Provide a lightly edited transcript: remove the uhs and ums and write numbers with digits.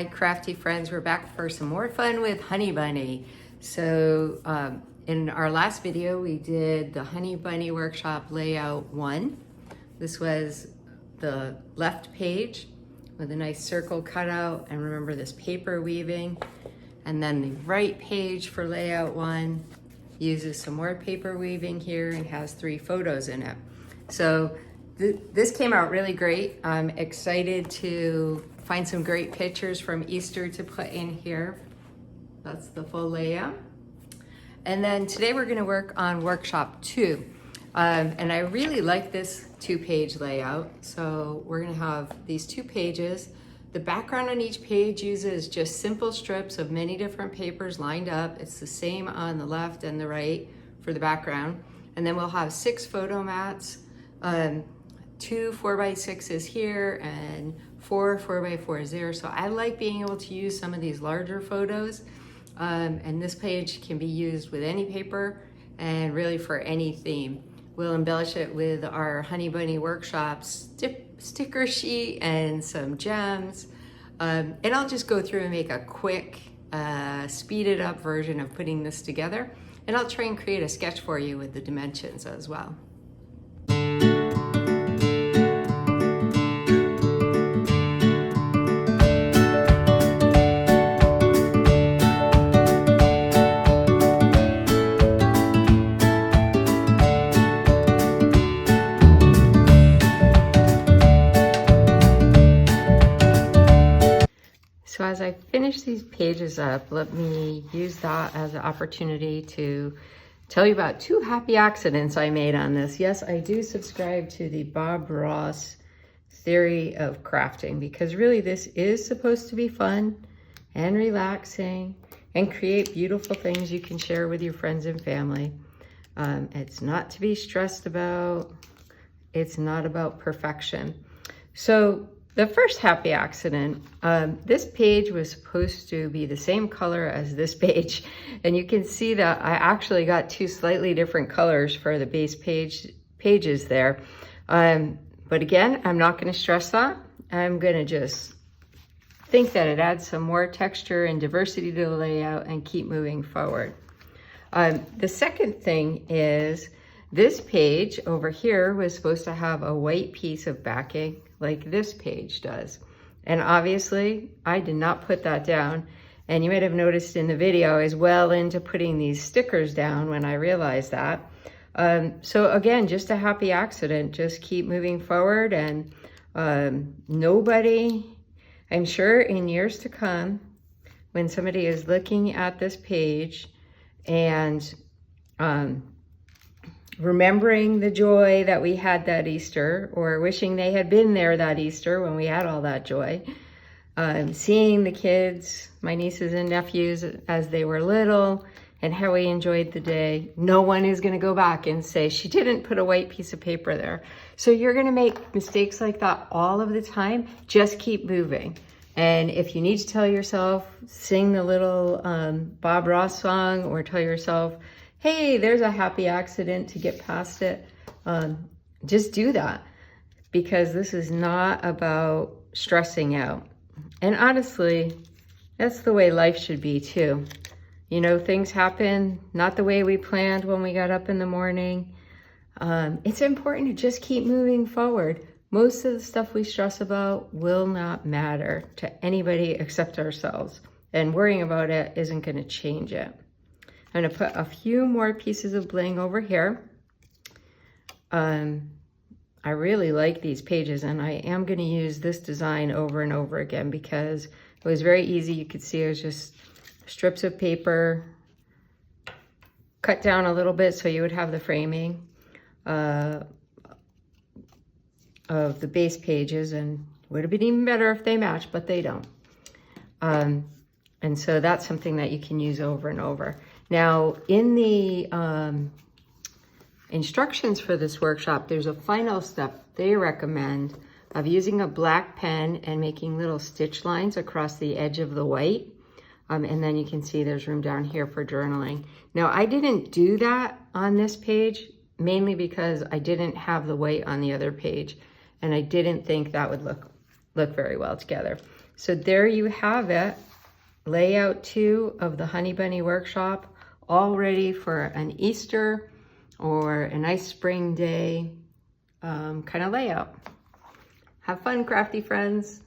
Hi, crafty friends. We're back for some more fun with Honey Bunny. So in our last video, we did the Honey Bunny Workshop Layout 1. This was the left page with a nice circle cutout, and remember this paper weaving. And then the right page for Layout 1 uses some more paper weaving here and has 3 photos in it. So this came out really great. I'm excited to find some great pictures from Easter to put in here. That's the full layout. And then today we're gonna work on workshop 2. And I really like this 2-page layout. So we're gonna have these 2 pages. The background on each page uses just simple strips of many different papers lined up. It's the same on the left and the right for the background. And then we'll have 6 photo mats, 2 4x6s here and 4 4x4s there. So I like being able to use some of these larger photos. And this page can be used with any paper and really for any theme. We'll embellish it with our Honey Bunny Workshop sticker sheet and some gems. And I'll just go through and make a quick, speeded up version of putting this together. And I'll try and create a sketch for you with the dimensions as well. So as I finish these pages up, let me use that as an opportunity to tell you about 2 happy accidents I made on this. Yes, I do subscribe to the Bob Ross theory of crafting, because really this is supposed to be fun and relaxing and create beautiful things you can share with your friends and family. It's not to be stressed about. It's not about perfection. So the first happy accident, this page was supposed to be the same color as this page. And you can see that I actually got 2 slightly different colors for the base pages there. But again, I'm not gonna stress that. I'm gonna just think that it adds some more texture and diversity to the layout and keep moving forward. The second thing is this page over here was supposed to have a white piece of backing like this page does. And obviously I did not put that down. And you might have noticed in the video I was well into putting these stickers down when I realized that. So again, just a happy accident. Just keep moving forward, and nobody, I'm sure in years to come, when somebody is looking at this page and remembering the joy that we had that Easter, or wishing they had been there that Easter when we had all that joy, seeing the kids, my nieces and nephews as they were little, and how we enjoyed the day, no one is going to go back and say, she didn't put a white piece of paper there. So you're going to make mistakes like that all of the time. Just keep moving. And if you need to tell yourself, sing the little Bob Ross song, or tell yourself, hey, there's a happy accident to get past it, just do that, because this is not about stressing out. And honestly, that's the way life should be too. You know, things happen not the way we planned when we got up in the morning. It's important to just keep moving forward. Most of the stuff we stress about will not matter to anybody except ourselves, and worrying about it isn't going to change it. I'm going to put a few more pieces of bling over here. I really like these pages, and I am going to use this design over and over again because it was very easy. You could see it was just strips of paper cut down a little bit so you would have the framing of the base pages, and it would have been even better if they matched, but they don't. And so that's something that you can use over and over. Now, in the instructions for this workshop, there's a final step they recommend of using a black pen and making little stitch lines across the edge of the white. And then you can see there's room down here for journaling. Now, I didn't do that on this page, mainly because I didn't have the white on the other page, and I didn't think that would look very well together. So there you have it. Layout 2 of the Honey Bunny workshop, all ready for an Easter or a nice spring day kind of layout. Have fun, crafty friends.